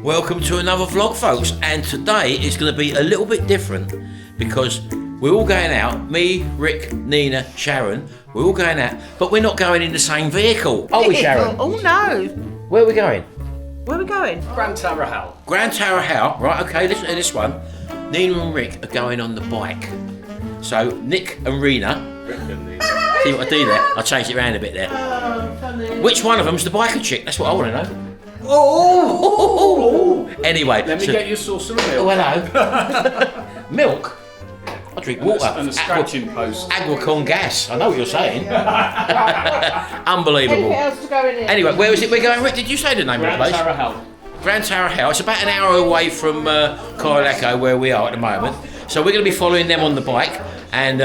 Welcome to another vlog, folks, and today is going to be a little bit different because we're all going out. Me, Rick, Nina, Sharon, we're all going out, but we're not going in the same vehicle. Are we, Sharon? Oh no. Where are we going? Where are we going? Gran Tarajal. Gran Tarajal, right, okay, listen to this one. Nina and Rick are going on the bike. So, Nick and Rena. See what I do there? I changed it around a bit there. Oh, funny. Which one of them's the biker chick? That's what I want to know. Oh! Anyway. Let me get you a saucer of milk. Oh, hello. Milk? I drink water. And a scratching post. Aquacon gas. I know what you're saying. Unbelievable. Anything else to go in here? Anyway, where is it we're going, Rick? Did you say the name of the place? Gran Tarajal. Gran Tarajal. It's about an hour away from Corralejo, where we are at the moment. So we're going to be following them on the bike. And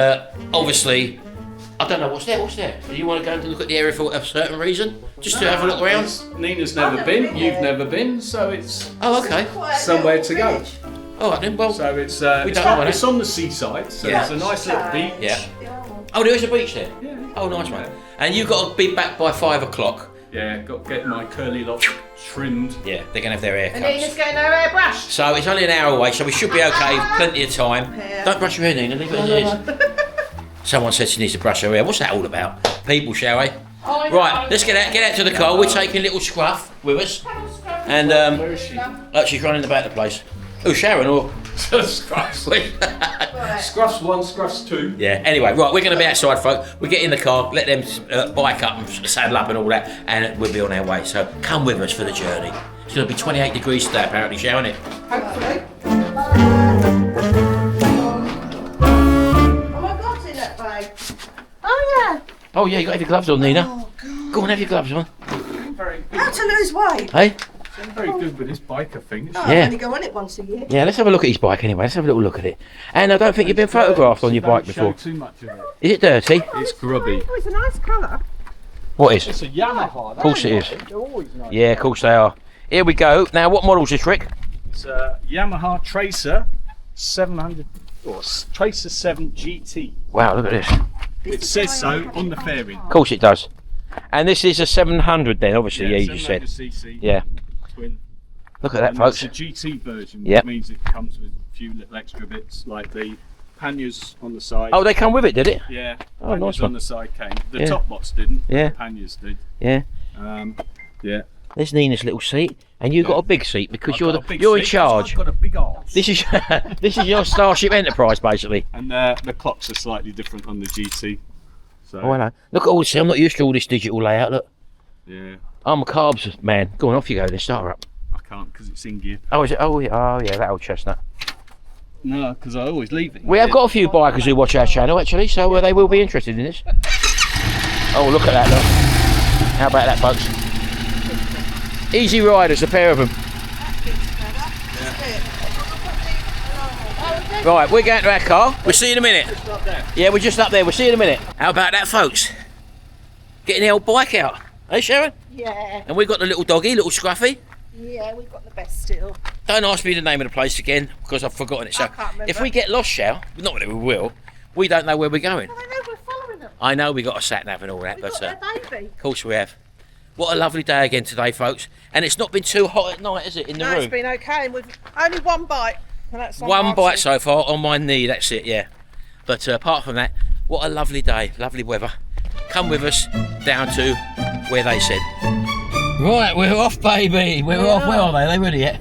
obviously, I don't know, what's there? Do you want to go and look at the area for a certain reason? Just to have a look around? Nina's never been, you've never been, so it's Okay. somewhere to go. All right then, well. So it's it's on the seaside, so Yeah. there's a nice little beach. Yeah. Oh, there is a beach there? Yeah. Oh, nice, mate. And you've got to be back by 5 o'clock. Yeah, got to get my curly locks trimmed. Yeah, they're going to have their And Nina's haircuts. getting her hair brushed. So it's only an hour away, so we should be okay, plenty of time. Yeah. Don't brush your hair, Nina, leave it as it is. Someone said she needs to brush her hair. What's that all about? People, shall we? Right, let's get out to the car. We're taking little Scruff with us. And, Where is she? she's running about the place. Oh, Sharon, or... Scruffs. Scruffs 1, Scruffs 2. Yeah, anyway, right, we're going to be outside, folk. We get in the car, let them bike up and saddle up and all that, and we'll be on our way. So come with us for the journey. It's going to be 28 degrees today, apparently, Sharon, isn't it? Hopefully. Oh, I got in that bag. Oh yeah. Oh, yeah, you got to have your gloves on, Nina. Oh god. Go on, have your gloves on. How to lose weight? Hey? I'm very good with this biker thing. Oh, Yeah. I only go on it once a year. Yeah, let's have a look at his bike anyway. Let's have a little look at it. And I don't think you've been photographed on your bike before. Don't show too much of it. Is it dirty? It's grubby. Oh, it's a nice colour. What is? It's a Yamaha. Of course it is. They're always nice. Yeah, of course they are. Here we go. Now, what model's this, Rick? It's a Yamaha Tracer 700 or Tracer 7 GT. Wow, look at this. It says so on the fairing. Of course it does. And this is a 700 then, obviously, yeah, you just said. 700cc Yeah. twin. Look at that, And folks. it's a GT version, which Yep. means it comes with a few little extra bits like the panniers on the side. Oh, they come with it, did it? Yeah. Oh, panniers nice one. on the side came. The Yeah. top bots didn't. Yeah. The panniers did. Yeah. Yeah. There's Nina's little seat, and you've got a big seat because I've you're got a big you're in seat 'cause charge. I've got a big arse. This is this is your Starship Enterprise, basically. And the clocks are slightly different on the GT. So, Oh, hello. Look at all this. I'm not used to all this digital layout. Look, yeah. I'm a carbs man. Go on, off you go. Then start her up. I can't because it's in gear. Oh, is it? Oh, yeah, that old chestnut. No, because I always leave it. We have got a few bikers who watch our channel actually, so they will be interested in this. Oh, look at that! Look. How about that, folks? Easy Riders, a pair of them. Right, we're going to our car. We'll see you in a minute. Just up there. Yeah, we're just up there. We'll see you in a minute. How about that, folks? Getting the old bike out. Hey, Sharon? Yeah. And we've got the little doggy, little Scruffy. Yeah, we've got the best still. Don't ask me the name of the place again because I've forgotten it. So I can't remember. if we get lost, Shal, not that we will, we don't know where we're going. I know we're following them. I know we got a sat nav and all that, We've but got their baby. of course we have. What a lovely day again today, folks. And it's not been too hot at night, is it, in the No, room? it's been okay. And we've only one bite. And that's on One Marcy. bite so far on my knee, that's it, yeah. But apart from that, what a lovely day, lovely weather. Come with us down to where they said. Right, we're off, baby. We're off. Where are they? Are they ready yet?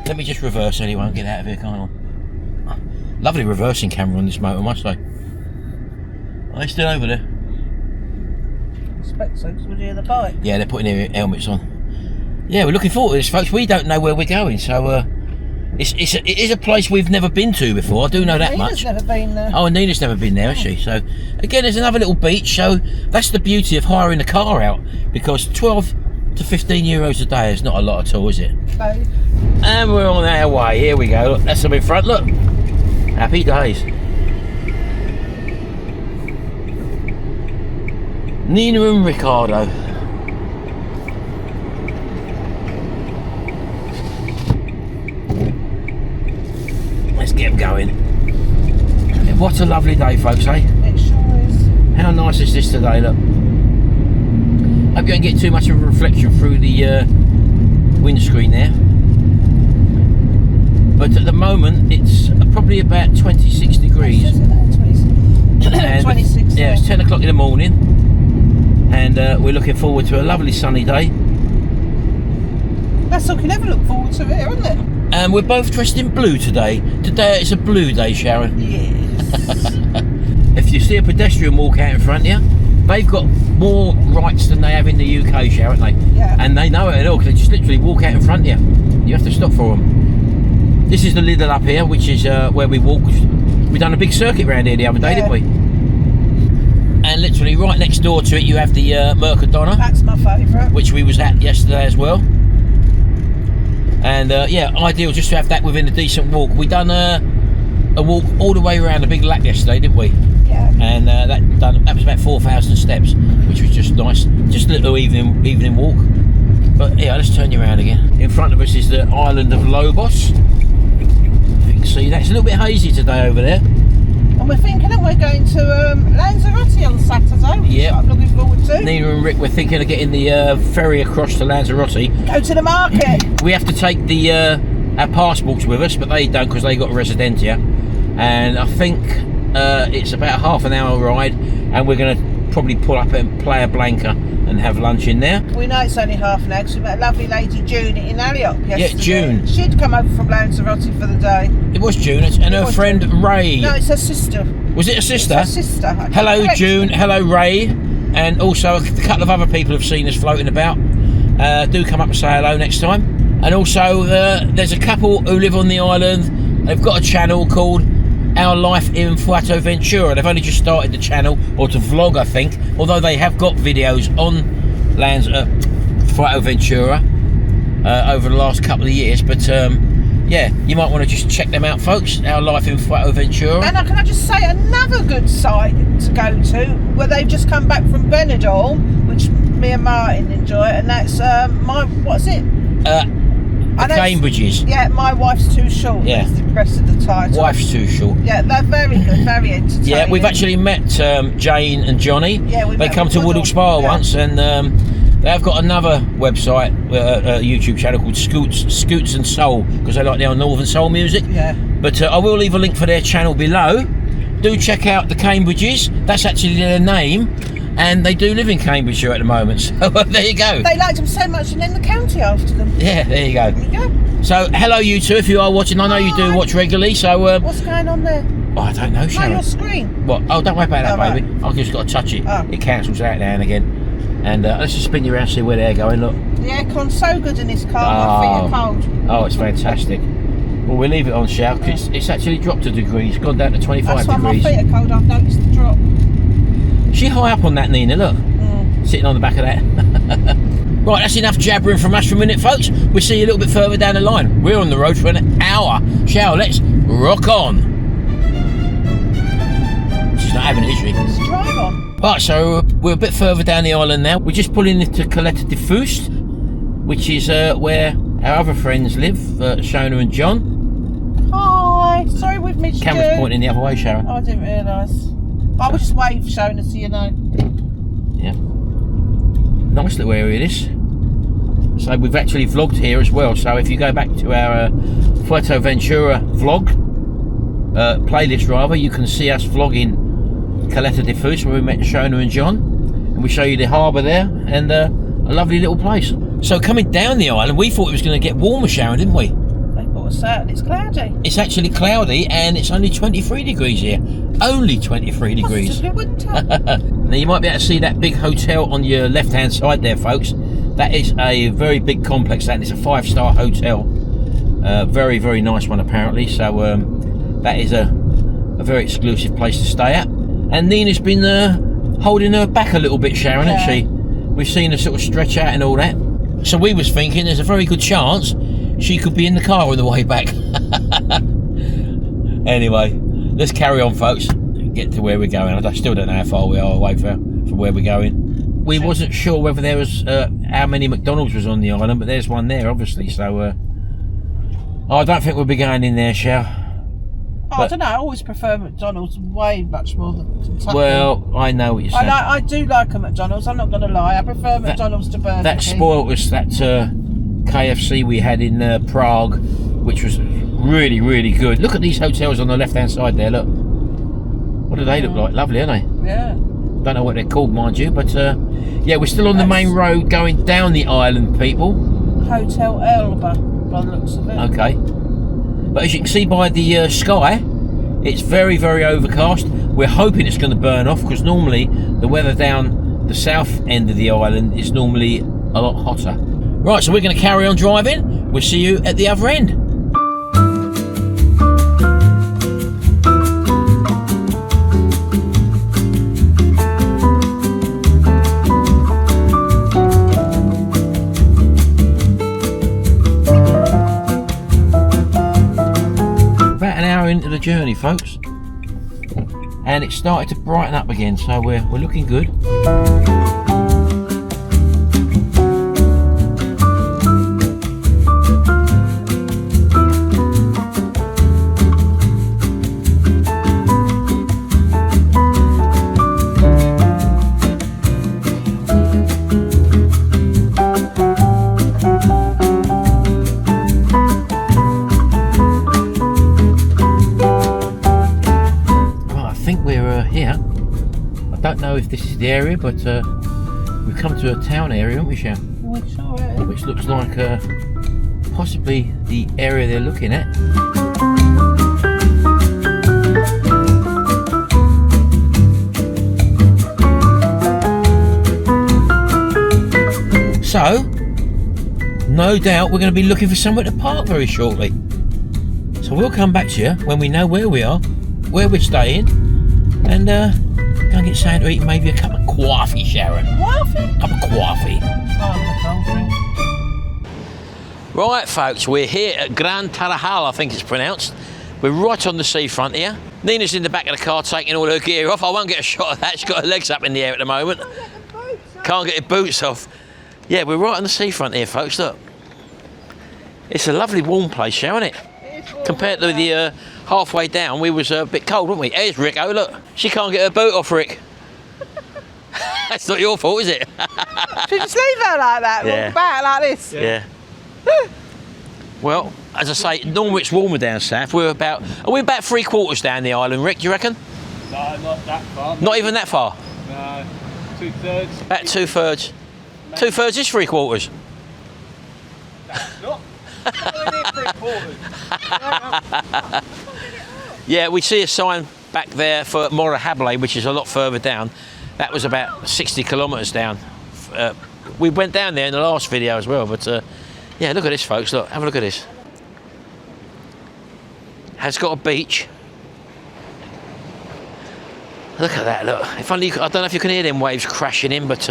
Let me just reverse anyway and get out of here, can't I? Lovely reversing camera on this motor, must I? Are they still over there? I expect so, because we're near the bike. Yeah, they're putting their helmets on. Yeah, we're looking forward to this, folks. We don't know where we're going, so it is a place we've never been to before. I do know that much. Nina's never been there. Oh, and Nina's never been there, has she? So, again, there's another little beach. So that's the beauty of hiring the car out, because 12 to 15 euros a day is not a lot at all, is it? Babe. And we're on our way. Here we go. Look, that's them in front. Look, happy days. Nina and Ricardo. Let's get them going. What a lovely day, folks, eh? It sure is. How nice is this today, look. Hope you don't get too much of a reflection through the windscreen there. But at the moment it's probably about 26 degrees. And 26. Yeah, it's 10 o'clock in the morning, and we're looking forward to a lovely sunny day. That's all you can ever look forward to here, isn't it? And we're both dressed in blue today. Today it's a blue day, Sharon. Yes. If you see a pedestrian walk out in front of you, they've got more rights than they have in the UK, Sharon, haven't they? Yeah. And they know it at all, because they just literally walk out in front of you. You have to stop for them. This is the Lidl up here, which is where we walked. We done a big circuit round here the other day, didn't we? And literally right next door to it, you have the Mercadona. That's my favourite. Which we was at yesterday as well. And yeah, ideal just to have that within a decent walk. We done a walk all the way around the big lap yesterday, didn't we? Yeah. And that was about 4,000 steps, which was just nice. Just a little evening walk. But yeah, let's turn you around again. In front of us is the island of Lobos. You can see that. It's a little bit hazy today over there. And we're thinking that we're going to Lanzarote on Saturday, which I'm looking forward to. Nina and Rick, we're thinking of getting the ferry across to Lanzarote. Go to the market. We have to take the our passports with us, but they don't because they got a residencia. And I think it's about a half an hour ride, and we're going to probably pull up at Playa Blanca and have lunch in there. We know it's only half an hour because we met a lovely lady, June, in Aliot yesterday. Yeah, June. She'd come over from Lanzarote for the day. It was June, and her friend Ray. No, it's her sister. Was it a sister? It's her sister. Hello, June. Hello, Ray. And also a couple of other people have seen us floating about. Do come up and say hello next time. And also, there's a couple who live on the island. They've got a channel called Our Life in Fuerteventura. They've only just started the channel, or to vlog, I think. Although they have got videos on Fuerteventura over the last couple of years. But yeah, you might want to just check them out, folks. Our Life in Fuerteventura. And can I just say another good site to go to, where they've just come back from Benidorm, which me and Martin enjoy, and that's what's it? The Cambridges. Yeah, My Wife's Too Short. Yeah. Is the rest of the title. Wife's Too Short. Yeah, they're very good, very entertaining. Yeah, we've actually met Jane and Johnny. Yeah, they come to Woodall Spa once, and they've got another website, a YouTube channel called Scoots and Soul, because they like their Northern Soul music. Yeah. But I will leave a link for their channel below. Do check out the Cambridges. That's actually their name. And they do live in Cambridgeshire at the moment, so there you go. They liked them so much and named the county after them. Yeah, there you go. There you go. So, hello you two, if you are watching. I know you do watch regularly, so... what's going on there? Oh, I don't know, Sharon. No, your screen. What? Oh, don't worry about that, Oh, baby. right. I've just got to touch it. Oh. It cancels out now and again. And let's just spin you around, see where they're going, look. The aircon's so good in this car, my feet are cold. Oh, it's fantastic. Well, we'll leave it on, Shao, because it's actually dropped a degree. It's gone down to 25 That's why degrees. my feet are cold, I've noticed the drop. She high up on that, Nina, look. Sitting on the back of that. Right, that's enough jabbering from us for a minute, folks. We'll see you a little bit further down the line. We're on the road for an hour. Shao, let's rock on. She's not having it, is she? Let's drive on. Right, so we're a bit further down the island now. We're just pulling into Caleta de Fuste, which is where our other friends live, Shona and John. Hi. Sorry we've missed Camera's you. pointing the other way, Sharon. Oh, I didn't realise. I will just wave Shona so you know. Yeah. Nice little area this. So we've actually vlogged here as well. So if you go back to our Fuerteventura vlog playlist, rather, you can see us vlogging Caleta de Fuste, where we met Shona and John, and we show you the harbour there and a lovely little place. So coming down the island, we thought it was going to get warmer, Sharon, didn't we? They brought us out and it's cloudy. It's actually cloudy and it's only 23 degrees here. Only 23 degrees. Possibly winter. Now you might be able to see that big hotel on your left hand side there, folks. That is a very big complex, and it's a 5-star hotel. Very, very nice one apparently. So that is a very exclusive place to stay at. And Nina's been holding her back a little bit, Sharon, hasn't she? We've seen her sort of stretch out and all that. So we was thinking there's a very good chance she could be in the car on the way back. Anyway, let's carry on, folks. Get to where we're going. I still don't know how far we are away from where we're going. We wasn't sure whether there was how many McDonald's was on the island, but there's one there, obviously. So I don't think we'll be going in there, Shao. I don't know. I always prefer McDonald's way much more than Kentucky. Well, I know what you're saying. I do like a McDonald's. I'm not going to lie. I prefer McDonald's to Burger King. That spoilt us that KFC we had in Prague, which was really, really good. Look at these hotels on the left-hand side there, look. What do they look like? Lovely, aren't they? Yeah. Don't know what they're called, mind you, but yeah, we're still on the main road going down the island, people. Hotel Elba, by the looks of it. Okay. But as you can see by the sky, it's very, very overcast. We're hoping it's going to burn off, because normally the weather down the south end of the island is normally a lot hotter. Right, so we're going to carry on driving. We'll see you at the other end. About an hour into the journey, folks, and it's started to brighten up again, so we're looking good. Here, I don't know if this is the area, but we've come to a town area, haven't we, Sham? We sure is. Which looks like possibly the area they're looking at. So, no doubt we're going to be looking for somewhere to park very shortly. So we'll come back to you when we know where we are, where we're staying, and go and get something to eat, maybe a cup of coffee, Sharon. Coffee? Cup of coffee. Oh, Right, folks, we're here at Gran Tarajal, I think it's pronounced. We're right on the seafront here. Nina's in the back of the car taking all her gear off. I won't get a shot of that. She's got her legs up in the air at the moment. Can't get her boots off. Yeah, we're right on the seafront here, folks. Look. It's a lovely warm place, Sharon, isn't it? Compared to the halfway down, we was a bit cold, weren't we? Here's Rick. Oh, look. She can't get her boot off, Rick. That's not your fault, is it? Should you just leave her like that? Yeah. Walk back like this? Yeah. Well, as I say, normally it's warmer down south. Are we about 3/4 down the island, Rick, do you reckon? No, not that far. Not even that far? No, 2/3. About 2/3. 2/3 is 3/4. That's not. Only 3/4. Yeah, we see a sign back there for Motorbikes, which is a lot further down. That was about 60 kilometres down. We went down there in the last video as well, but yeah, look at this, folks. Look, have a look at this. Has got a beach. Look at that, look. If only I don't know if you can hear them waves crashing in, but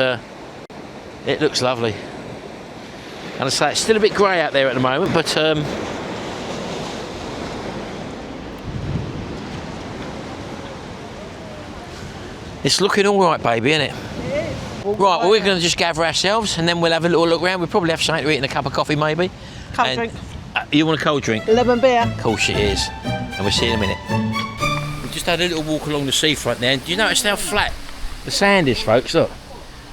it looks lovely. And I say it's still a bit grey out there at the moment, but it's looking all right, baby, isn't it? Right, well, we're going to just gather ourselves, and then we'll have a little look around. We'll probably have something to eat and a cup of coffee, maybe. Cold drink. You want a cold drink? Lemon beer. Of course it is. And we'll see you in a minute. We've just had a little walk along the seafront there. Do you notice how flat the sand is, folks? Look.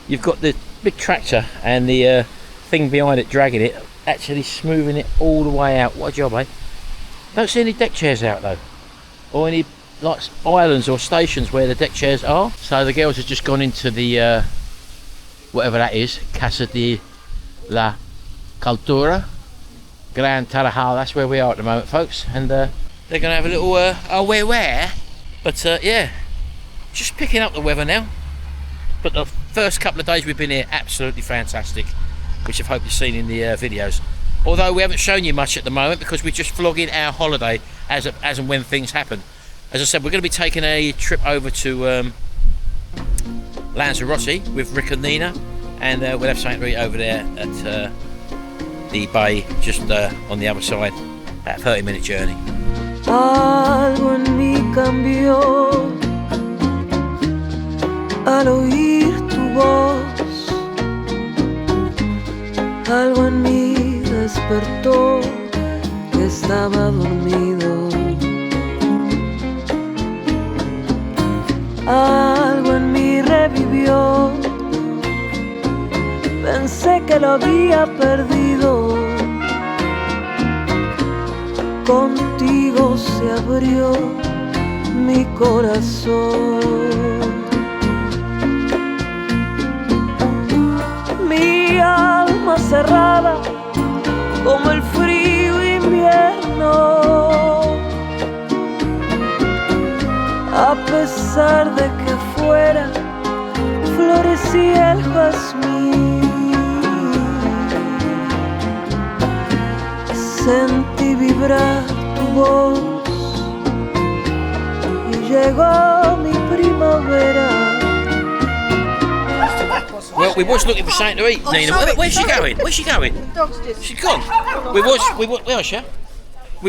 You've got the big tractor and the thing behind it dragging it, actually smoothing it all the way out. What a job, eh? Don't see any deck chairs out, though. Or any like islands or stations where the deck chairs are. So the girls have just gone into the whatever that is, Casa de la Cultura, Gran Tarajal. That's where we are at the moment, folks. And they're going to have a little where? But yeah, just picking up the weather now. But the first couple of days we've been here, absolutely fantastic, which I hope you've seen in the videos. Although we haven't shown you much at the moment because we're just vlogging our holiday as and when things happen. As I said, we're going to be taking a trip over to Lanzarote with Rick and Nina, and we'll have something to eat over there at the bay just on the other side. About a 30-minute journey. Algo en mí cambió al oír tu voz. Algo en mí despertó que estaba dormido. Algo en mí revivió. Pensé que lo había perdido. contigo se abrió mi corazón. Mi alma cerrada como el frío invierno, a pesar de que afuera florecía el jazmín, sentí vibrar tu voz y llegó mi primavera. Well, we was looking for something to eat, Nina. Where's she going? Where's she going? She's gone. We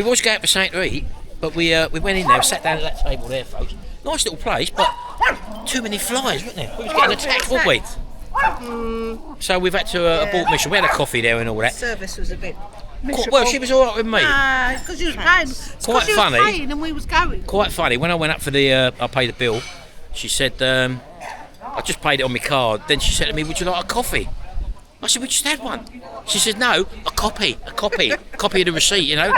was going for something to eat, but we went in there, sat down at that table there, folks. Nice little place, but too many flies, wasn't there? We was getting attacked, weren't we? So we've had to abort mission. We had a coffee there and all that. Service was a bit. Well, she was all right with me. Because she was paying. Quite funny. Was paying and we was going. Quite funny. When I went up for the, I paid the bill. She said, I just paid it on my card. Then she said to me, "Would you like a coffee?" I said, "We just had one." She said, "No, a copy of the receipt, you know."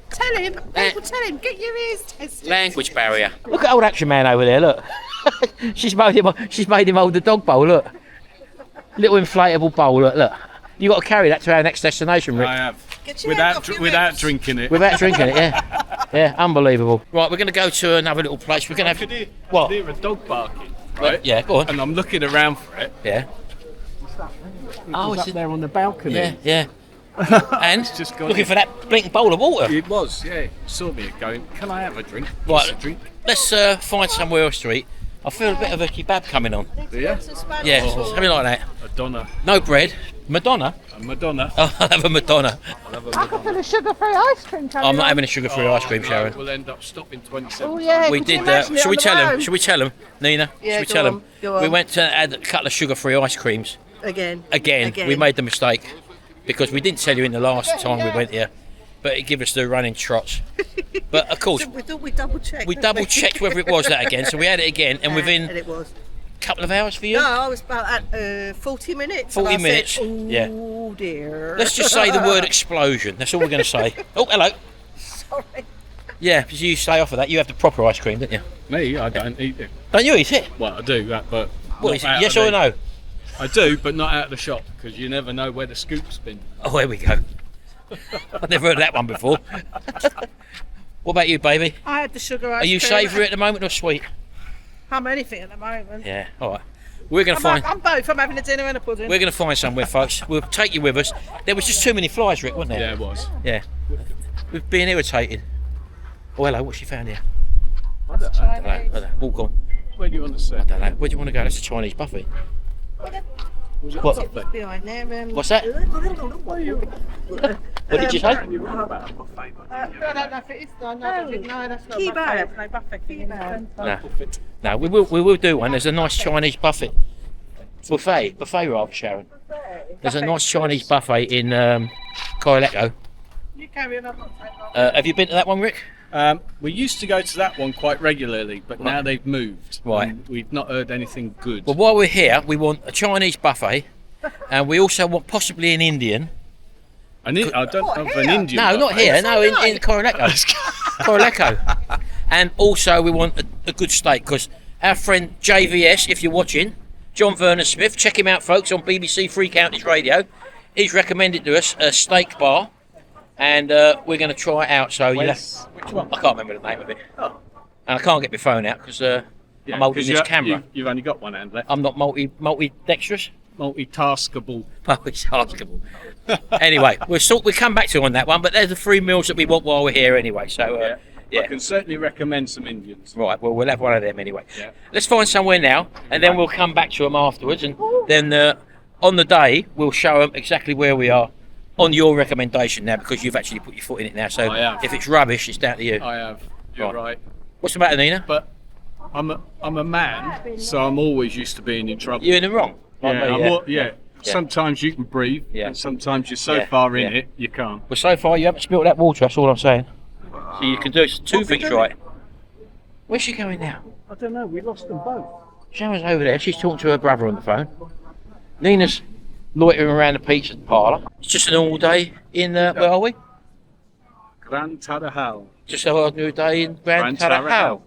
Tell him, tell him, get your ears tested. Language barrier. Look at old action man over there. Look, she's made him hold the dog bowl. Look, little inflatable bowl. Look. You got to carry that to our next destination, Rick. I have. Without drinking it. Without drinking it, yeah. Yeah, unbelievable. Right, we're going to go to another little place. We're going to have what? I could hear a dog barking. Right? Yeah, go on. And I'm looking around for it. Yeah. It's up there on the balcony. Yeah. And just gone looking in. for that blinking bowl of water. It was, yeah. Saw me going, can I have a drink? Right, Just a drink. let's find somewhere else to eat. I feel a bit of a kebab coming on. Do you? Yeah, something like that. Madonna. No bread. Madonna? A Madonna. Oh, I'll have a Madonna. I could fill a sugar-free ice cream. I'm not having a sugar-free ice cream, Sharon. We'll end up stopping 27 Oh yeah. We could you did that. imagine it Should we on the tell road? them? Should we tell them, Nina? Yeah, Should we go tell on, them? go on. We went to add a couple of sugar-free ice creams. Again. We made the mistake because we didn't tell you in the last time we went here, but it gave us the running trots. But of course, We thought we double-checked. we double-checked whether it was that again, so we had it again, and within And it was. a couple of hours for you. No, I was about at 40 minutes. 40 and I minutes, Said, oh yeah. dear. Let's just say the word explosion. That's all we're going to say. Oh, hello. Sorry. Yeah, because you stay off of that. You have the proper ice cream, don't you? Me, I don't eat it. Don't you eat it? Well, I do that, but What not is it? out Yes of or the- no? I do, but not out of the shop because you never know where the scoop's been. Oh, there we go. I've never heard of that one before. What about you, baby? I had the sugar ice Are you cream. savoury at the moment or sweet? I'm anything at the moment. Yeah, all right. We're going to find. I'm both. I'm having a dinner and a pudding. We're going to find somewhere, folks. We'll take you with us. There was just too many flies, Rick, wasn't there? Yeah, it was. Yeah. We've been irritated. Oh, hello. What's she found here? I don't know. I don't know. Walk on. Where do you want to sit? I don't know. Where do you want to go? That's a Chinese buffet. What? behind there. What's that? What did you say? I don't know if it is. No, that's not Kebab. buffet. No buffet. Kebab. No, we will do one. There's a nice Chinese buffet rather, Sharon. There's a nice Chinese buffet in Corralejo. You carry on. I've got to take my- Have you been to that one, Rick? We used to go to that one quite regularly, but now they've moved. Right. And we've not heard anything good. Well, while we're here, we want a Chinese buffet, and we also want possibly an Indian. I don't know of an Indian. No, not buffet. here. No, in Corralejo. Corralejo. And also, we want a good steak because our friend JVS, if you're watching, John Vernon Smith, check him out, folks, on BBC Three Counties Radio. He's recommended to us a steak bar, and we're going to try it out. So Which one? I can't remember the name of it, Oh. and I can't get my phone out because Yeah, I'm holding 'cause this you- camera. You've only got one hand left. I'm not multi-dexterous. Multitaskable. Multitaskable. Anyway, we'll come back to you on that one, but there's the 3 meals that we want while we're here anyway. So I can certainly recommend some Indians. right, well, we'll have one of them anyway. Yeah. Let's find somewhere now, and then we'll come back to them afterwards, and then on the day we'll show them exactly where we are on your recommendation now, because you've actually put your foot in it now. So I have. if it's rubbish, it's down to you. I have. You're right. What's the matter, Nina? But I'm a man, so I'm always used to being in trouble. You're in the wrong. Like Yeah, me, yeah. Sometimes you can breathe, Yeah. and sometimes you're so Yeah, far in yeah. it you can't. Well, so far you haven't spilled that water. That's all I'm saying. So you can do two things right. Where's she going now? I don't know. We lost them both. Sharon's over there. She's talking to her brother on the phone. Nina's loitering around the pizza parlour. It's just an all day in. Where are we? Gran Tarajal. Just an ordinary day in Gran Tarajal.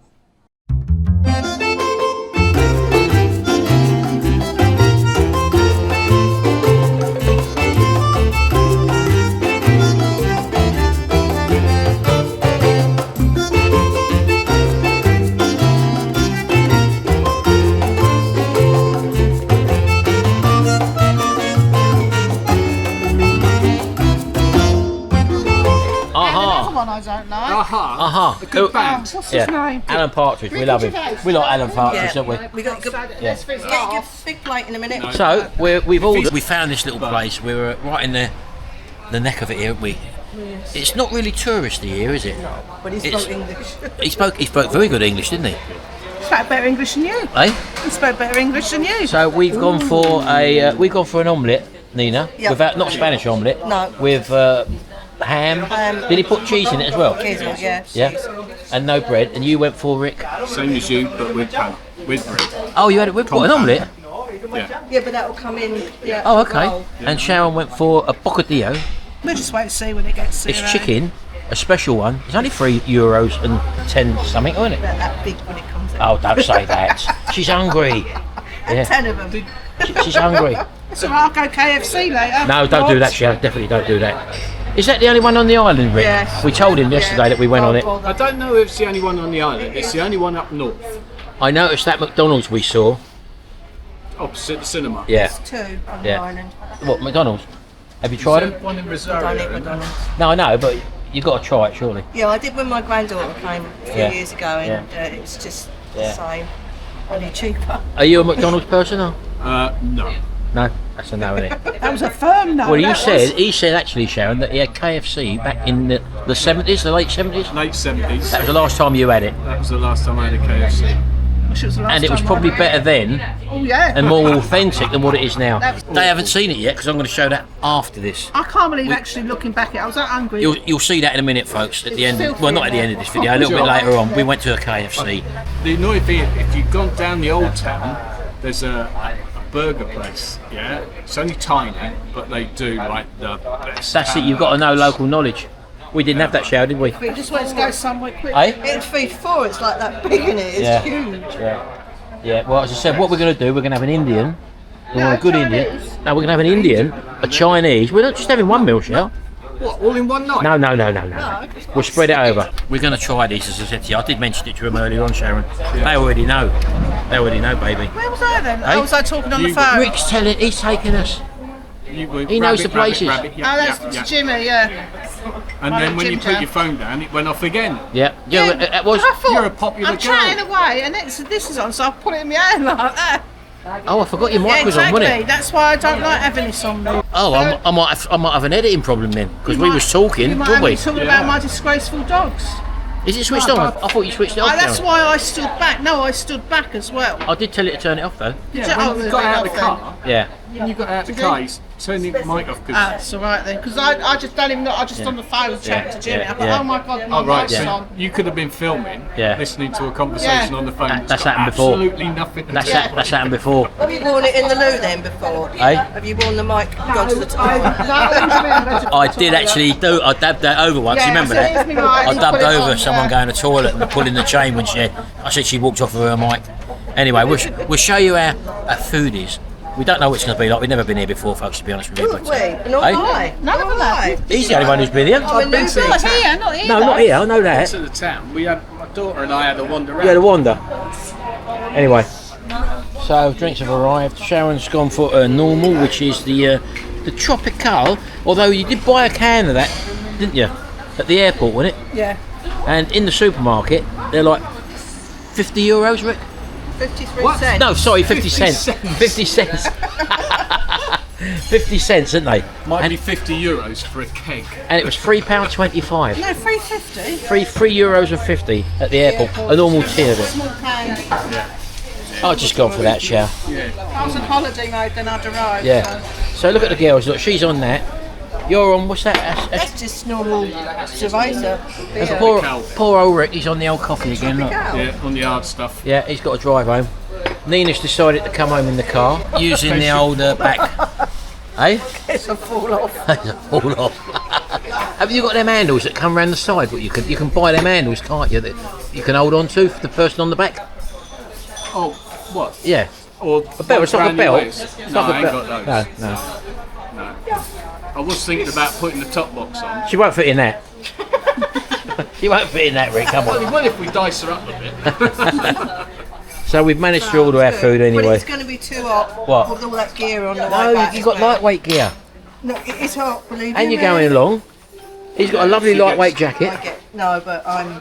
One I don't know. Aha. Good band. What's his name? Alan Partridge, we love him. We like Alan Partridge, don't we? We got good, Let's finish get a off. big plate in a minute. So we've ordered. We found this little place. We were right in the neck of it here, aren't we? Yes. It's not really touristy here, is it? But he It's- spoke English. He spoke very good English, didn't he? He spoke better English than you. Eh? He spoke better English than you. So we've gone for an omelette, Nina, Yep. without not Spanish omelette. No. With ham. Did he put cheese in it as well? Cheese, yeah. Yeah. And no bread. And you went for, Rick? Same as you, but with pan, with bread. Oh, you had it with what, an omelette? Yeah. Yeah, but that'll come in. Yeah. Oh, okay. roll. And Sharon went for a bocadillo. We'll just wait and see when it gets It's here. chicken, a special one. It's only €3 and 10 something, isn't it? About that big when it comes in. Oh, don't say that. She's hungry. Yeah. 10 of them. She's hungry. So I'll go KFC later. No, don't do that, Sharon. Definitely don't do that. Is that the only one on the island, Rick? Yes. We told him yesterday that we went on it. I don't know if it's the only one on the island. It's the only one up north, I noticed that McDonald's we saw. opposite the cinema. Yeah. 2 on the Yeah. island. What, McDonald's? Have you tried them? One in Don't eat Rosario. McDonald's. No, I know, but you've got to try it, surely. Yeah, I did when my granddaughter came a few Yeah. years ago, and Yeah. it's just Yeah. the same, only cheaper. Are you a McDonald's person or? No. No, that's a no, isn't it? That was a firm no. Well, that he said actually, Sharon, that he had KFC back in the 70s, the late 70s. Late 70s. That was the last time you had it. That was the last time I had a KFC. was the last And it was time I probably had better then Oh yeah. and more authentic than what it is now. That was They haven't seen it yet because I'm going to show that after this. I can't believe actually looking back at it. I was that hungry. You'll see that in a a folks, at the end. filthy, Well, not at the end of this video, a little bit later on. We went to a KFC. The annoying thing, if you've gone down the old town, there's a burger place, yeah? It's only tiny, but they do like the best. That's it. You've got to know local knowledge. We didn't have that show, did we? We just want to go somewhere quick. Eh? It's feed 4, it's like that big in it, it's Yeah. huge. Yeah. Yeah. Well, as I said, what we're going to do, we're going to have an Indian. We want a good Indian. Chinese. No, we're going to have an Indian, a Chinese. We're not just having one meal, shall? What, all in one night? No. We'll spread it over. We're going to try these, as I said to you. I did mention it to them earlier on, Sharon. They already know. They already know, baby. Where was I then? Eh? Oh, was I talking on the You- phone? Rick's telling, he's taking us. He knows the places. Oh, that's Jimmy, yeah. And then when you Jim put Jam. your phone down, it went off again. Yeah. Yeah, that was. I thought, You're a popular I'm girl. chatting away, and this is on, so I put it in my hand like that. Oh, I forgot your mic Yeah, was on, exactly. wasn't it? That's why I don't like having this on me. Oh, I might have an editing problem then, because we was talking, You might weren't have we? me talking about my disgraceful dogs. Is it switched on? I thought you switched it off. That's Darren. why I stood back. No, I stood back as well. I did tell you to turn it off though. Yeah, Oh, when you got out of the then. car, Yeah. when you got out of the car, you turned the mic off Ah, because. it's alright then, because I just don't even know. I just on the phone chatting to Jimmy. I thought, yeah. oh my god, my Oh right, mic's so on. you could have been filming, Yeah. listening to a conversation Yeah. on the phone. That's It's got happened before. Absolutely nothing. to That's do. that's happened before. Have you worn it in the loo then before? Eh? Have you worn the mic, gone to the top? I did actually do. I dabbed that over once. Yeah, you remember so that? here's me mic, I you dubbed put it over on, someone yeah. going to the toilet and pulling the chain when I said she walked off of her mic. Anyway, we'll show you our food is. We don't know what it's going to be like. We've never been here before, folks. To be honest with you, Wait, but not eh? I. None of them have. He's the only one who's been here. I've been to Not here, not here. No, not here. I know that. To the town, we had my daughter and I had a wander around. Yeah, the wander. Anyway, so drinks have arrived. Sharon's gone for a normal, which is the tropical. Although you did buy a can of that, didn't you? At the airport, wasn't it? Yeah. And in the supermarket, they're like €50, Rick. 53 What? cents. No, sorry, 50 cents. cents. 50 cents. 50 cents, didn't they? Might And, be €50 for a keg. and it was £3.25. No, 350. €3.50 at the airport. A normal tea of it. Small can. I've just gone for that, Shao. I was on holiday mode, then I'd arrived. Yeah. So look at the girls. Look, she's on that. You're on. What's that? That's just normal cerveza. That's beer. poor old Rick. He's on the old coffee again. Look. Yeah, on the hard stuff. Yeah, he's got to drive home. Nina's decided to come home in the car using the old back. Eh? It's a fall off. Fall off. Have you got them handles that come round the side? But you can buy them handles, can't you? That you can hold on to for the person on the back. Oh, what? Yeah. Or A belt. It's like a belt. No, I ain't got those. No. No. I was thinking about putting the top box on. She won't fit in that. She won't fit in that, Rick. Come on. Well, if we dice her up a bit. So we've managed to order our food But anyway. it's going to be too hot What? with all that gear on the way No, back. you've got lightweight gear, No, it is hot, believe and you you're going along. He's got a lovely lightweight jacket. No, but I'm...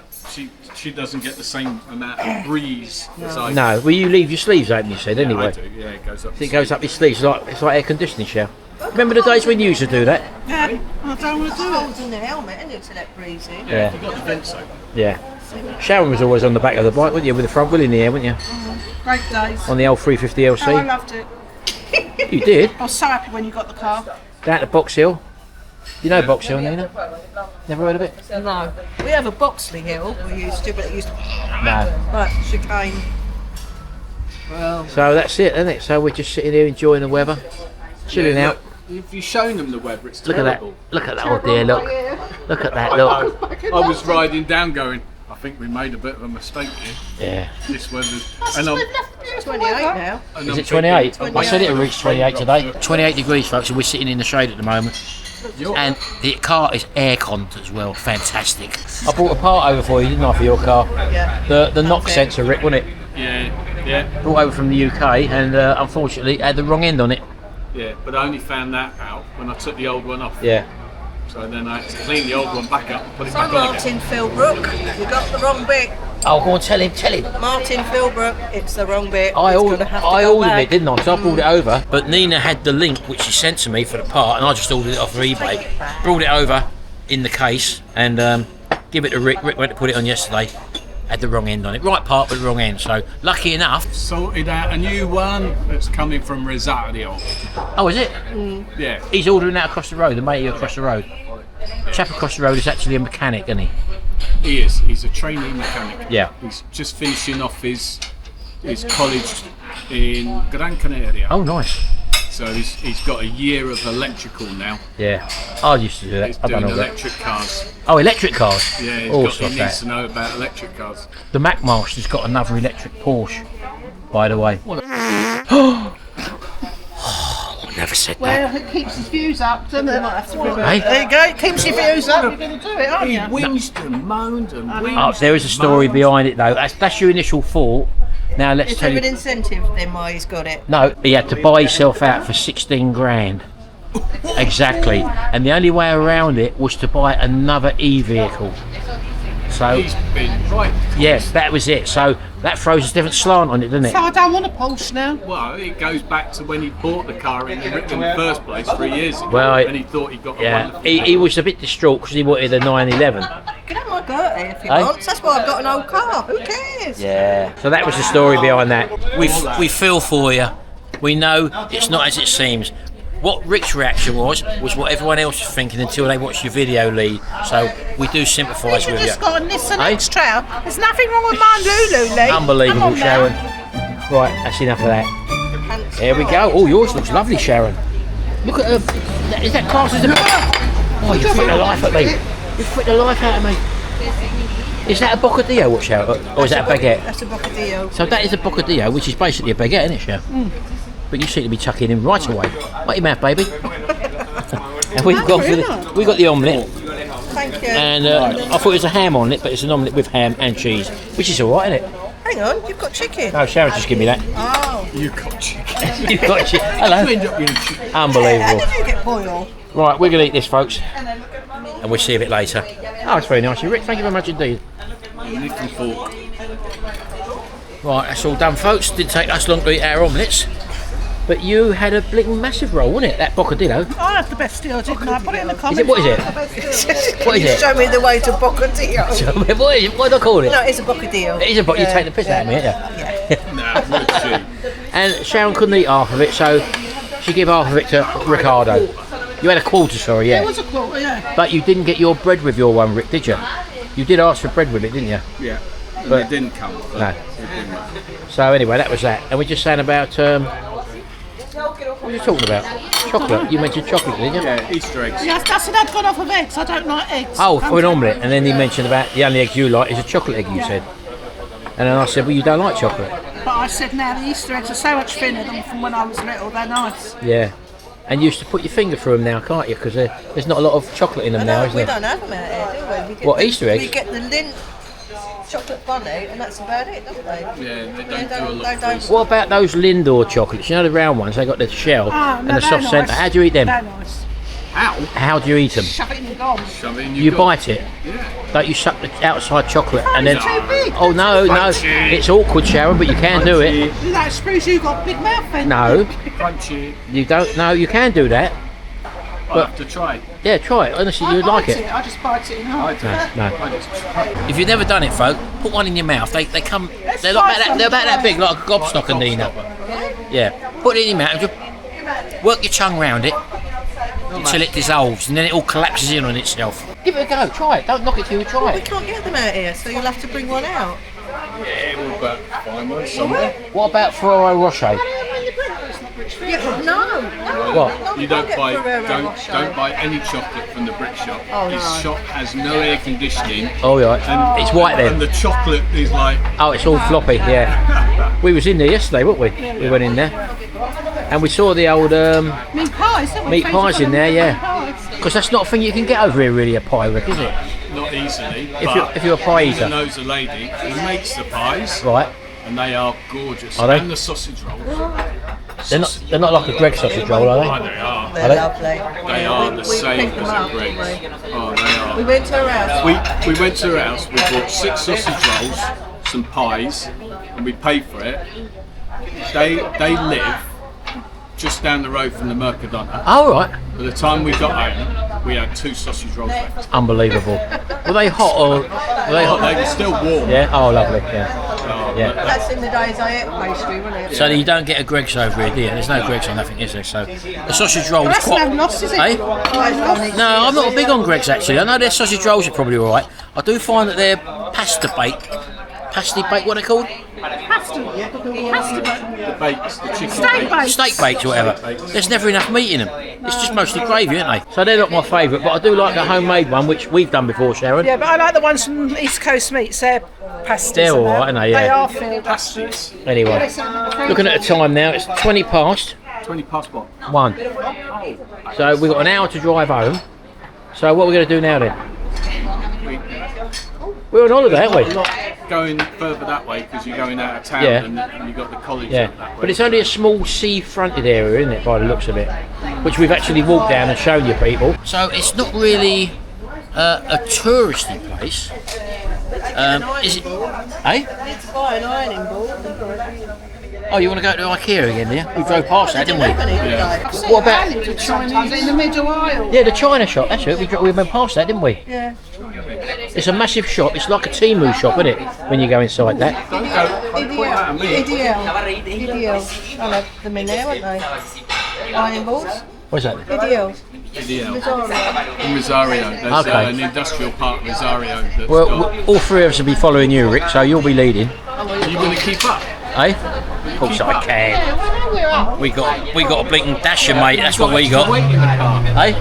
She doesn't get the same amount of breeze as I do. No, well you leave your sleeves open. You said Yeah, anyway. I do. Yeah, it goes up. So it goes up your sleeves. It's like air conditioning shower. Remember the days when you used to do that? Yeah, I don't want to do it. Holding the helmet, isn't it, to let breeze in? Yeah. You got the vents open. Yeah. Sharon was always on the back of the bike, weren't you, with the front wheel in the air, weren't you? Great days. On the old 350 Oh, I LC. loved it. You did. I was so happy when you got the car. Down to Box Hill. You know Box Hill, Nina? Never heard of it? No. We have a Boxley Hill, we used to, but it used to... No. Right, chicane. Well... So that's it, isn't it? So we're just sitting here enjoying the weather, chilling out. If you've shown them the weather, it's Look at terrible. that. Look at that. Oh dear, look. Look at that, look. I was riding down going, I think we made a bit of a mistake here. Yeah. This weather's... And I'm, 28 now. and Is I'm it 28? thinking, I said it would reach 28 today. 28 degrees, folks, and we're sitting in the shade at the moment. And the car is air-conned as well. Fantastic. I brought a part over for you, didn't I, for your car? Yeah. The knock sensor, Rick, wasn't it? Yeah, yeah, Brought over from the UK, and unfortunately it had the wrong end on it. yeah. But I only found that out when I took the old one off. Yeah. So then I had to clean the old one back up and put it So back on again. Martin Philbrook, you got the wrong bit. Oh, go on, tell him. Martin Philbrook, it's the wrong bit. I It's ordered gonna have to go it, back. didn't I? So I brought it over. But Nina had the link which she sent to me for the part, and I just ordered it off of eBay. Brought it over in the case and give it to Rick. Rick went to put it on yesterday. Had the wrong end on it. Right part, but the wrong end. So lucky enough. Sorted out a new one that's coming from Rosario. Oh, is it? Yeah. He's ordering that across the road. The mate across the road. Chap across the road is actually a mechanic, isn't he? He is. He's a trainee mechanic. Yeah. He's just finishing off his college in Gran Canaria. Oh, nice. So he's got a year of electrical now. Yeah. I used to do that. He's I don't doing know that. electric cars. Oh, electric cars. Yeah, Oh, he stuff needs that. to know about electric cars. The Mac Master's got another electric Porsche, by the way. Oh, I never said that. Well, it keeps his views up, doesn't it? Hey? There you go, it keeps your views up. You're going to do it, aren't He you? whinged and moaned and whinged. Oh, there is a story moaned. behind it though. That's your initial thought. Now let's Is tell there an you. incentive then why he's got it? No, he had to buy himself out for 16 grand. Exactly. And the only way around it was to buy another e-vehicle. So He's been right. yes, that was it. So that throws a different slant on it, doesn't it? So I don't want a Porsche now. Well, it goes back to when he bought the car in the first place 3 years ago. Well, and he thought he got a Yeah, wonderful he was a bit distraught because he wanted a 911. Get out my car if you Hey? want. That's why I've got an old car. Who cares? Yeah. So that was the story behind that. We feel for you. We know it's not as it seems. What Rick's reaction was what everyone else was thinking until they watched your video lead. So we do sympathise You've with you. just got a Nissan Hey? X-Trail. There's nothing wrong with mine, Lulu, Lee. Unbelievable, Come on now. Sharon. Right, that's enough of that. There we go. Oh, yours looks lovely, Sharon. Look at her. Is that class as a... Oh, you freaked the life at me. You freaked the life out of me. Is that a bocadillo, what, Sharon? Or is that a baguette? That's a bocadillo. So that is a bocadillo, which is basically a baguette, isn't it, Sharon? But you seem to be tucking in right away. Right your mouth, baby. And we've got the omelette, Thank you. and I thought it was a ham omelette, but it's an omelette with ham and cheese, which is all right, isn't it? Hang on, you've got chicken. No, Sharon just give me that. Oh. You got chicken. You've got chicken. You end Hello. up being chicken. How Unbelievable. did you get boiled? Right, we're going to eat this, folks, and we'll see a bit later. Oh, it's very nice of you, Rick. Thank you very much indeed. Knife and fork. Right, that's all done, folks. Didn't take us long to eat our omelettes. But you had a blinking massive roll, wasn't it? That bocadillo. I have the best deal, didn't I? Put it in the Is comments. it? What is it? What is You it? show me the way to bocadillo. What is it? What do I call it? No, it's a bocadillo. It is a You take the piss out of me, don't you? No, not cheap. And Sharon couldn't eat half of it, so she gave half of it to Ricardo. You had a quarter, sorry, It yeah. was a quarter, yeah. But you didn't get your bread with your one, Rick, did you? You did ask for bread with it, didn't you? Yeah. And But- it didn't come. No. It didn't. So anyway, that was that. And we're just saying about What are you talking about? Chocolate? You mentioned chocolate, didn't you? Yeah, Easter eggs. Yes, I said I'd gone off of eggs. I don't like eggs. Oh, for an omelette. And then he mentioned about the only eggs you like is a chocolate egg, you said. And then I said, well, you don't like chocolate. But I said now the Easter eggs are so much thinner than from when I was little. They're nice. Yeah. And you used to put your finger through them now, can't you? Because there's not a lot of chocolate in them now, is We there? don't have them out here, do we? We get What, Easter eggs? We get the Lindt chocolate bunny, and that's about it, don't they? Yeah, they don't do a lot. They don't. What about those Lindor chocolates? You know the round ones? They got the shell and the they're soft nice. centre. How do you eat them? They're nice. How? How do you eat them? Shove it in your gum. Shove it in your You gut. bite it. Yeah. Don't you suck the outside chocolate and then? Too big. Oh no, no! Crunchy. It's awkward, Sharon, but you can do it. That screws you got a big mouth then. No, Crunchy. you don't. No, you can do that. I'll have to try. Yeah, try it. Honestly, I you'd like bite it. I just bite it in half. No. I just try. If you've never done it, folk, put one in your mouth. They come. They're try like that. They're about that big, like a gobstopper, Nina. Yeah. Put it in your mouth. And just work your tongue round it until it dissolves, and then it all collapses in on itself. Give it a go. Try it. Don't knock it till you try We it. can't get them out here, so you'll have to bring one out. Yeah, we'll find one somewhere. What about Ferrero Rocher? Yeah, no. What? You don't get buy Ferrero don't Rocher. buy any chocolate from the brick shop. Oh, This no. shop has no air conditioning. Oh yeah. It's white then. And the chocolate is like Oh, it's all floppy. Yeah. We was in there yesterday, weren't we? We went in there, and we saw the old Meat pies, don't we? meat pies in there. Yeah. Because that's not a thing you can get over here, really, a pie, Rick, is it? not easily. If you're a pie eater. knows a lady who makes the pies, Right. and they are gorgeous. Are they? And the sausage rolls. They're not like a Gregg sausage roll, are Oh, they? they are. They're Are they? lovely. They are the We same picked them as up, a Greggs. didn't Oh, they are. we went to her house. We went to her house, we bought 6 sausage rolls, some pies, and we paid for it. They live just down the road from the Mercadona. Oh, right. By the time we got home, we had 2 sausage rolls left. Unbelievable. Were they hot or were they Oh, hot? they were still warm. Yeah. Oh, lovely. Yeah. Oh, Yeah. That's in the days I ate pastry, wasn't it? So you don't get a Greggs over here, do you? There's no Greggs or nothing, is there? So the sausage roll is That's quite. no loss, is it? Eh? No, I'm not big on Greggs actually. I know their sausage rolls are probably all right. I do find that they're pasty baked, what are they called? Pasta. The bakes, the chicken Steak bakes. bakes. Steak baked or whatever. There's never enough meat in them. It's just mostly gravy, aren't they? So they're not my favourite, but I do like the homemade one, which we've done before, Sharon. Yeah, but I like the ones from East Coast Meats. They're pasties. They're all and right, aren't they? Yeah. They are filled. Pasties. Anyway, looking at the time now, it's 20 past 20 past what? 1. So we've got an hour to drive home. So what are we going to do now then? We're on holiday, aren't we? Not going further that way because you're going out of town Yeah. and you've got the college Yeah, out that way. but it's only a small sea-fronted area, isn't it, by the looks of it? Which we've actually walked down and shown you people. So it's not really a touristy place. Is it? Eh? Need to buy an ironing board. Oh, you want to go to IKEA again, do you? We drove past that, didn't we? Yeah. What about? The Chinese in the middle aisle. Yeah, the China shop. That's it. We went past that, didn't we? Yeah. It's a massive shop. It's like a Temu shop, isn't it? When you go inside that. Don't point that at me. Ideal. I'll have them in there, won't they? Ironing boards. What's that? Ideal. Ideal. Rosario. In Rosario. There's Okay. an industrial park, Rosario. That's Well, got, all three of us will be following you, Rick. So you'll be leading, are you going to keep up? eh? Of course I can. We got a blinking dasher, mate. That's what we got. Weight in the car. Eh?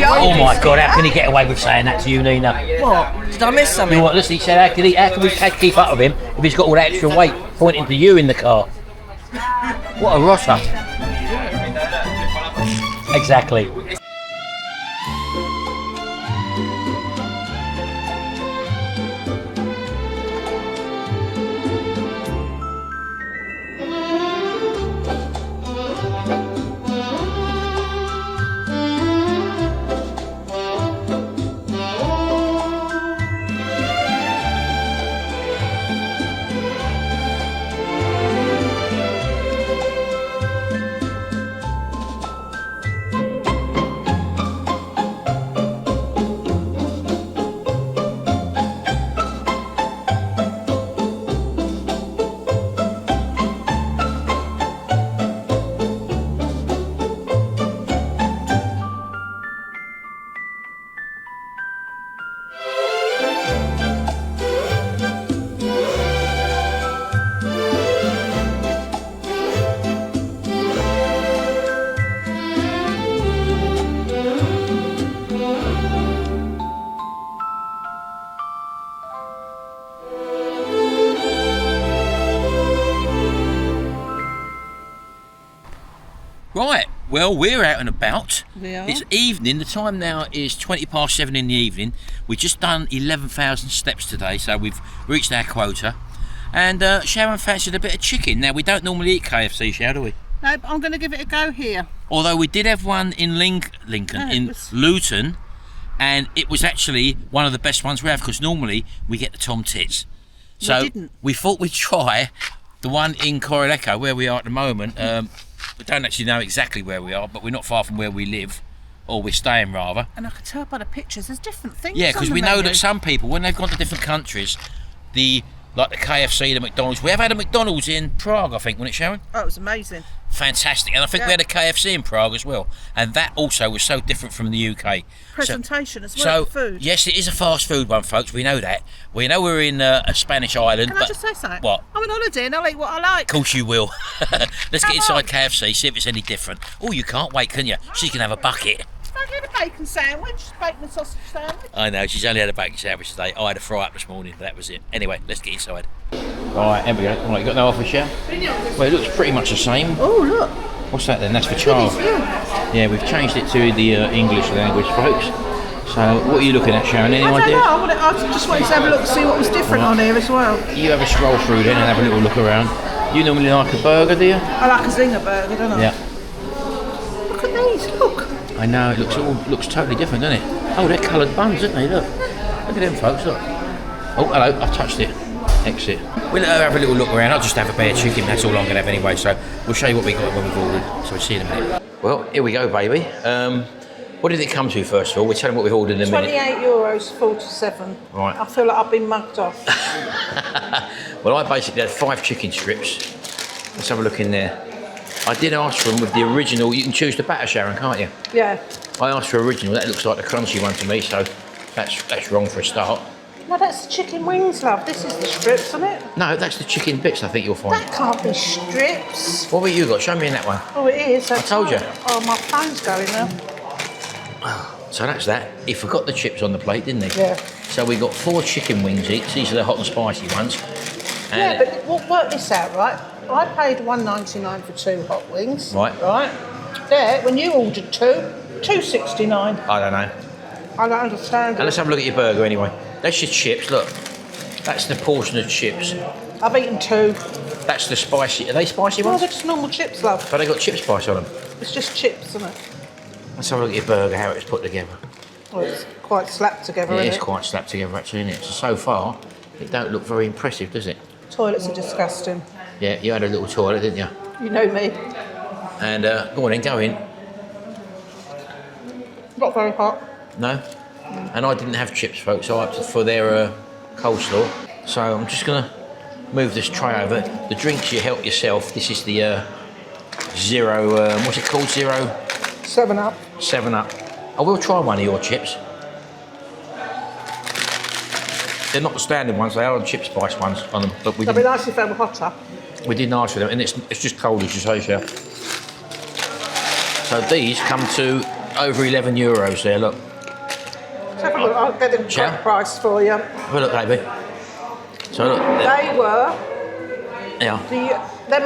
Oh my God! How can he get away with saying that to you, Nina? What? Did I miss You something? know what? Listen, he said, how can we keep up with him if he's got all that extra weight pointing to you in the car? What a rotter! Exactly. Right, well, we're out and about. We are. It's evening. The time now is 7:20 in the evening. We've just done 11,000 steps today, so we've reached our quota. And Sharon fancied a bit of chicken. Now, we don't normally eat KFC, Sharon, do we? No, but I'm going to give it a go here. Although we did have one in Luton, and it was actually one of the best ones we have, because normally we get the Tom Tits. So we thought we'd try the one in Corralejo, where we are at the moment. We don't actually know exactly where we are, but we're not far from where we live, or we're staying rather. And I can tell by the pictures, there's different things. Yeah, because we know menu. that some people, when they've gone to different countries, like the KFC, the McDonald's. We have had a McDonald's in Prague, I think, wasn't it, Sharon? Oh, it was amazing. Fantastic. And I think we had a KFC in Prague as well. And that also was so different from the UK. Presentation as well, So, food. yes, it is a fast food one, folks. We know that. We know we're in a Spanish island. Can I just say something? What? I'm on holiday and I'll eat what I like. Of course you will. Let's get inside on. KFC, see if it's any different. Oh, you can't wait, can you? She can have a bucket. I get a bacon sandwich, bacon and sausage sandwich. I know, she's only had a bacon sandwich today. I had a fry up this morning, but that was it. Anyway, let's get inside. Right, here we go. Right, you got no offer, Sharon? Well, it looks pretty much the same. Oh, look. What's that then? That's for Charles. Yeah, we've changed it to the English language, folks. So, what are you looking at, Sharon? Any I don't idea? know. I just wanted to have a look to see what was different on here as well. You have a stroll through then and have a little look around. You normally like a burger, do you? I like a zinger burger, don't I? Yeah. Look at these. Look. I know, it looks totally different, doesn't it? Oh, they're coloured buns, aren't they? Look. Look at them, folks, look. Oh, hello, I've touched it. Exit. We'll have a little look around. I'll just have a bare chicken, that's all I'm going to have anyway, so we'll show you what we got when we've ordered. So we'll see you in a minute. Well, here we go, baby. What did it come to, first of all? We'll tell them what we've ordered in a minute. €28.47. Right. I feel like I've been mugged off. Well, I basically had 5 chicken strips. Let's have a look in there. I did ask for them with the original. You can choose the batter, Sharon, can't you? Yeah. I asked for original. That looks like the crunchy one to me, so that's wrong for a start. No, that's the chicken wings, love. This is the strips, isn't it? No, that's the chicken bits, I think you'll find. That can't be strips. What have you got? Show me in that one. Oh, it is. I told you. Oh, my phone's going now. So that's that. He forgot the chips on the plate, didn't he? Yeah. So we got 4 chicken wings each. These are the hot and spicy ones. And Yeah, but we'll work this out, right? I paid $1.99 for 2 hot wings. Right. Right. There, when you ordered 2, $2.69. I don't know. I don't understand. And let's have a look at your burger anyway. That's your chips, look. That's the portion of chips. I've eaten 2. That's the spicy. Are they spicy No, ones? they're just normal chips, love. But they got chip spice on them. It's just chips, isn't it? Let's have a look at your burger, how it's put together. Well, it's quite slapped together, It isn't is quite slapped together actually, isn't it? So far, it don't look very impressive, does it? Toilets are disgusting. Yeah, you had a little toilet, didn't you? You know me. And go on then, go in. Not very hot. No? And I didn't have chips, folks, so I opted for their coleslaw. So I'm just going to move this tray over. The drinks, you help yourself. This is the Zero, what's it called? 7 Up. 7-Up. I will try one of your chips. They're not the standard ones, they are the chip spice ones on them. But It'd be nice if they were hotter. we didn't ask for them, and it's just cold as you say, Chef. So these come to over €11 there, look. Let's have a look. I'll get the Shall? correct price for you. Have a look, baby. So look, They were, yeah. them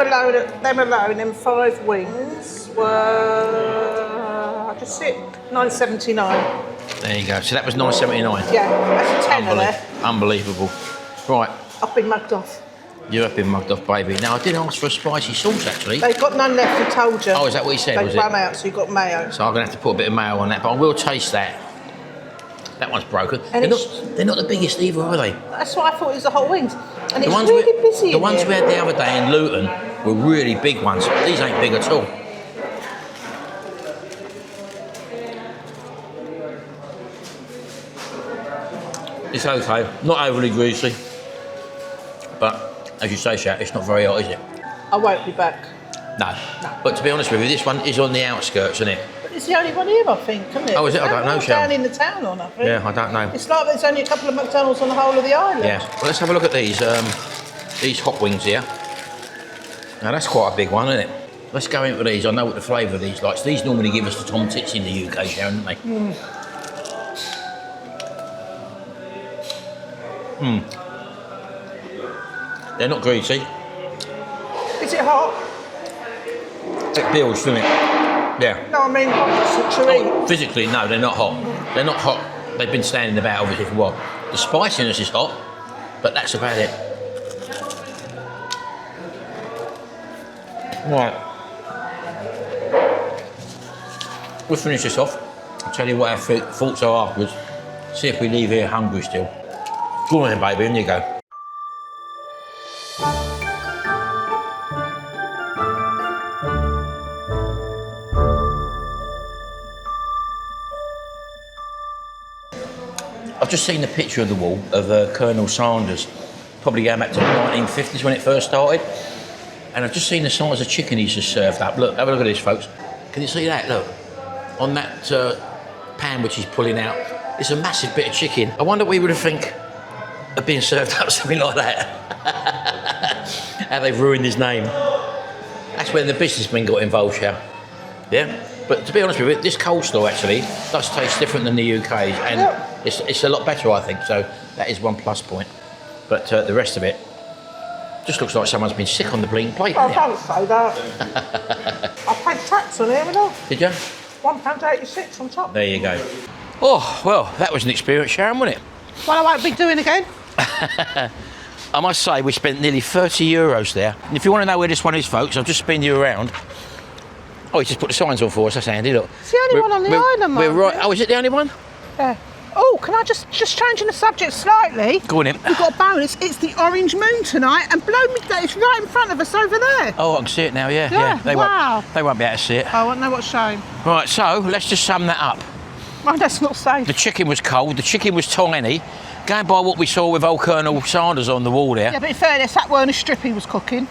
alone and 5 wings were, just it, $9.79. There you go. So that was $9.79. Yeah, that's a tenner there. Unbelievable. Right, I've been mugged off. you have been mugged off, baby. Now I did ask for a spicy sauce actually. They've got none left, I told you. Oh, is that what he said? They've Was it? run out, so you've got mayo. So I'm gonna have to put a bit of mayo on that, but I will taste that. That one's broken. And They're not the biggest either, are they? That's why I thought it was the hot wings. And it's ones really busy The in ones here. we had the other day in Luton were really big ones. These ain't big at all. It's okay, not overly greasy, but as you say, Shat, it's not very hot, is it? I won't be back. No. But to be honest with you, this one is on the outskirts, isn't it? But it's the only one here, I think, isn't it? Oh, is it? I There's don't no know, one Shell. down in the town or nothing. Yeah, I don't know. It's like there's only a couple of McDonald's on the whole of the island. Yeah. Well, let's have a look at these hot wings here. Now that's quite a big one, isn't it? Let's go into these. I know what the flavour of these likes. These normally give us the Tom Tits in the UK, Sharon, don't they? They're not greasy. Is it hot? It builds, doesn't it? Yeah. No, I mean hot to eat. Physically, no, they're not hot. They're not hot. They've been standing about obviously for a while. The spiciness is hot, but that's about it. Right. We'll finish this off. I'll tell you what our thoughts are afterwards. See if we leave here hungry still. Go on then, baby, in you go. I've just seen the picture of the wall of Colonel Sanders, probably going back to the 1950s when it first started. And I've just seen the size of chicken he's just served up. Look, have a look at this, folks. Can you see that? Look, on that pan which he's pulling out, it's a massive bit of chicken. I wonder what we would think of being served up something like that. How they've ruined his name. That's when the businessmen got involved, yeah. Yeah? But to be honest with you, this coleslaw actually does taste different than the UK's, and it's a lot better, I think, so that is one plus point. But the rest of it just looks like someone's been sick on the blinking plate. Oh, don't say that. I paid tax on it, haven't I? Did you? £1.86 on top. There you go. Oh, well, that was an experience, Sharon, wasn't it? Well, I won't be doing again. I must say, we spent nearly €30 there. And if you want to know where this one is, folks, I'll just spin you around. Oh, he just put the signs on for us, that's handy, look. It's the only one on the island, We're Mark. right. Oh, is it the only one? Yeah. Oh, can I just changing the subject slightly? Go on in. We've got a bonus. It's the orange moon tonight, and blow me, it's right in front of us over there. Oh, I can see it now, yeah. Yeah, wow. They won't be able to see it. I won't know what's showing. Right, so let's just sum that up. Well, that's not safe. The chicken was cold, the chicken was tiny. Going by what we saw with old Colonel Sanders on the wall there. Yeah, but in fairness, that weren't a strip he was cooking.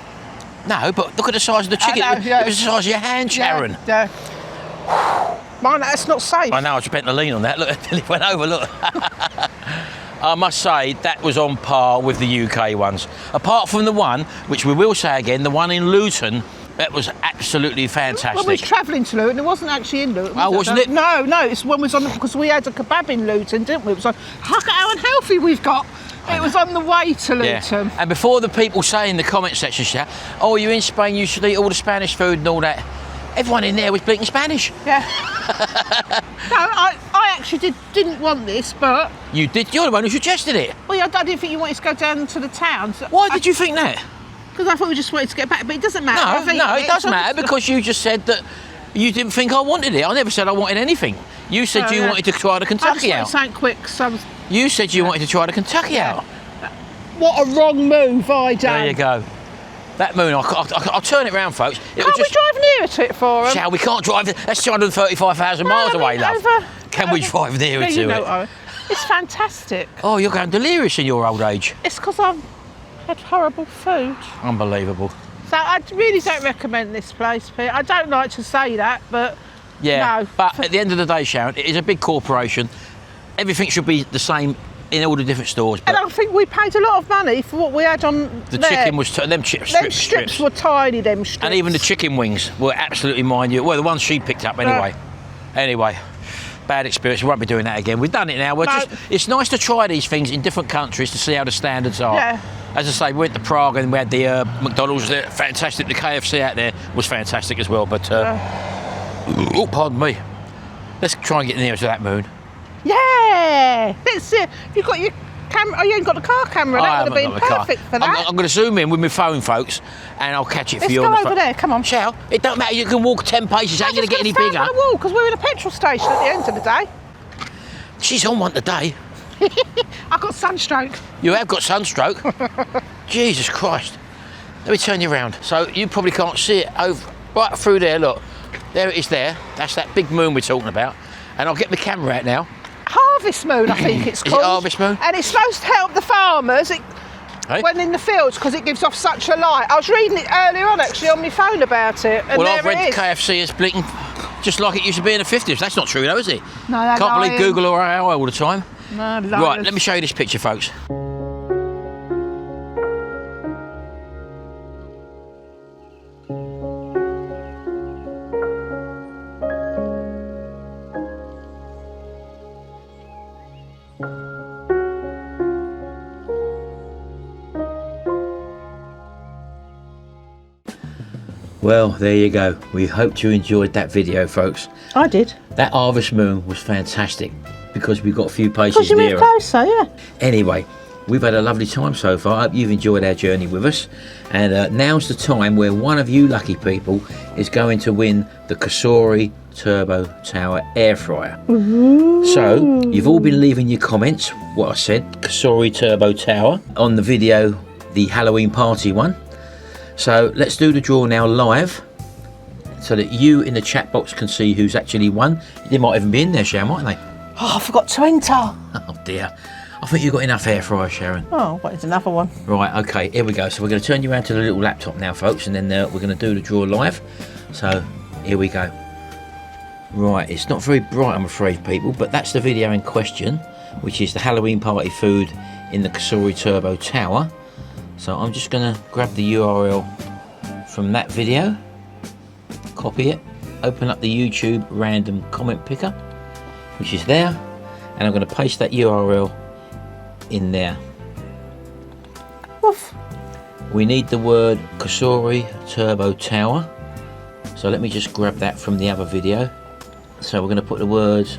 No, but look at the size of the chicken. I know, yeah. It was the size of your hand, Sharon. Yeah. Mine, that's not safe. I know, I just bent the lean on that. Look, until it went over, look. I must say, that was on par with the UK ones. Apart from the one, which we will say again, the one in Luton, that was absolutely fantastic. When we was travelling to Luton, it wasn't actually in Luton. Oh, wasn't it? No, it's when we was on, because we had a kebab in Luton, didn't we? It was like, look at how unhealthy we've got. It was on the way to Luton. Yeah. And before the people say in the comment section, oh, you're in Spain, you should eat all the Spanish food and all that. Everyone in there was speaking Spanish. Yeah. No, I actually didn't want this, but... You did? You're the one who suggested it. Well, I didn't think you wanted to go down to the town. So Why did you think that? Because I thought we just wanted to get back, but it doesn't matter. No, it does matter because you just said that you didn't think I wanted it. I never said I wanted anything. You said you wanted to try the Kentucky out. I just wanted something quick, so... You said you wanted to try the Kentucky out. What a wrong move I done. There you go. That moon, I'll turn it round, folks. Can't we drive nearer to it for them? Shall we? Can't drive. That's 235,000 miles away, love. Can we drive nearer to it? It's fantastic. Oh, you're going delirious in your old age. It's because I've had horrible food. Unbelievable. So I really don't recommend this place, Pete. I don't like to say that, but yeah. no. But at the end of the day, Sharon, it is a big corporation. Everything should be the same in all the different stores. And I think we paid a lot of money for what we had on the there. chicken was them strips were tiny. Them strips. And even the chicken wings were absolutely minute. Well, the ones she picked up anyway. Anyway, bad experience. We won't be doing that again. We've done it now. It's nice to try these things in different countries to see how the standards are. Yeah. As I say, we went to Prague and we had the McDonald's there, fantastic. The KFC out there was fantastic as well. But oh, pardon me. Let's try and get nearer to that moon. Yeah. Let's see. You've got your camera. Oh, you ain't got the car camera. That would have been perfect for that. I'm going to zoom in with my phone, folks, and I'll catch it for you on the phone. Let's go over there. Come on. Shall? It don't matter. You can walk 10 paces. Ain't going to get any bigger. On the wall because we're in a petrol station at the end of the day. She's on one today. I've got sunstroke. You have got sunstroke? Jesus Christ. Let me turn you around. So you probably can't see it over right through there. Look, there it is there. That's that big moon we're talking about. And I'll get my camera out now. Harvest moon, I think it's called. Is it harvest moon? And it's supposed to help the farmers when in the fields because it gives off such a light. I was reading it earlier on actually on my phone about it. And well, I've read KFC is blinking just like it used to be in the 50s. That's not true though, is it? No, that's Can't believe Google or AI all the time. No, right, let me show you this picture, folks. Well, there you go. We hope you enjoyed that video, folks. I did. That harvest moon was fantastic because we got a few places Because you moved nearer. closer, yeah. Anyway, we've had a lovely time so far. I hope you've enjoyed our journey with us. And now's the time where one of you lucky people is going to win the Cosori Turbo Tower Airfryer. So, you've all been leaving your comments, what I said, Cosori Turbo Tower, on the video, the Halloween party one. So, let's do the draw now live, so that you in the chat box can see who's actually won. They might even be in there, Sharon, mightn't they? Oh, I forgot to enter. Oh dear. I think you've got enough air fryer, Sharon. Oh, what is another one? Right, okay, here we go. So we're going to turn you around to the little laptop now, folks, and then we're going to do the draw live. So, here we go. Right, it's not very bright, I'm afraid, people, but that's the video in question, which is the Halloween party food in the Cosori Turbo Tower. So I'm just going to grab the URL from that video, copy it, open up the YouTube random comment picker, which is there, and I'm going to paste that URL in there. Woof. We need the word Cosori Turbo Tower, so let me just grab that from the other video. So we're going to put the words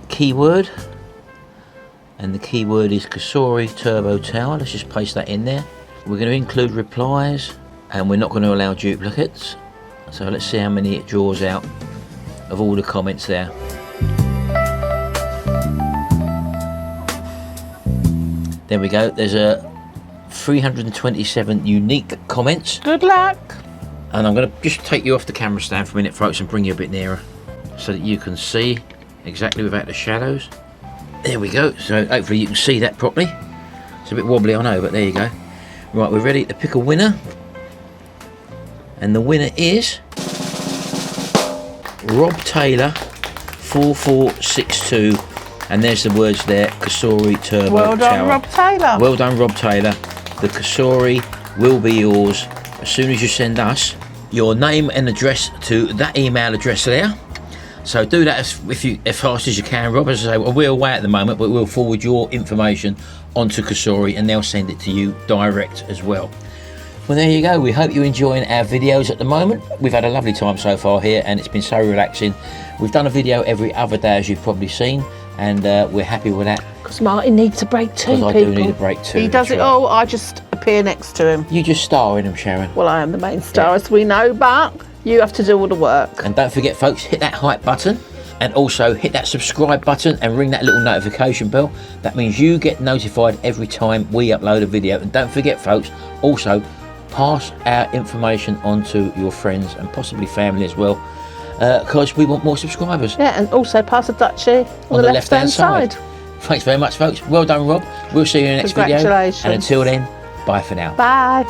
keyword, and the keyword is Cosori Turbo Tower. Let's just paste that in there. We're going to include replies, and we're not going to allow duplicates. So let's see how many it draws out of all the comments there. There we go. There's a 327 unique comments. Good luck. And I'm going to just take you off the camera stand for a minute, folks, and bring you a bit nearer so that you can see exactly without the shadows. There we go. So hopefully you can see that properly. It's a bit wobbly, I know, but there you go. Right, we're ready to pick a winner. And the winner is Rob Taylor 4462. And there's the words there, Cosori Turbo Well done, Tower. Rob Taylor. Well done, Rob Taylor. The Cosori will be yours as soon as you send us your name and address to that email address there. So do that as fast as you can, Rob. As I say, we're away at the moment, but we'll forward your information onto Cosori and they'll send it to you direct as well. Well, there you go. We hope you're enjoying our videos at the moment. We've had a lovely time so far here and it's been so relaxing. We've done a video every other day, as you've probably seen, and we're happy with that. Because Martin needs a break too, Because I do need a break too. He does that's it right. all, I just appear next to him. You just star in them, Sharon. Well, I am the main star, as we know, but you have to do all the work. And don't forget, folks, hit that hype button and also hit that subscribe button and ring that little notification bell. That means you get notified every time we upload a video. And don't forget, folks, also pass our information on to your friends and possibly family as well, because we want more subscribers. Yeah, and also pass a Dutchie on the left-hand side. Thanks very much, folks. Well done, Rob. We'll see you in the next video. Congratulations. And until then, bye for now. Bye.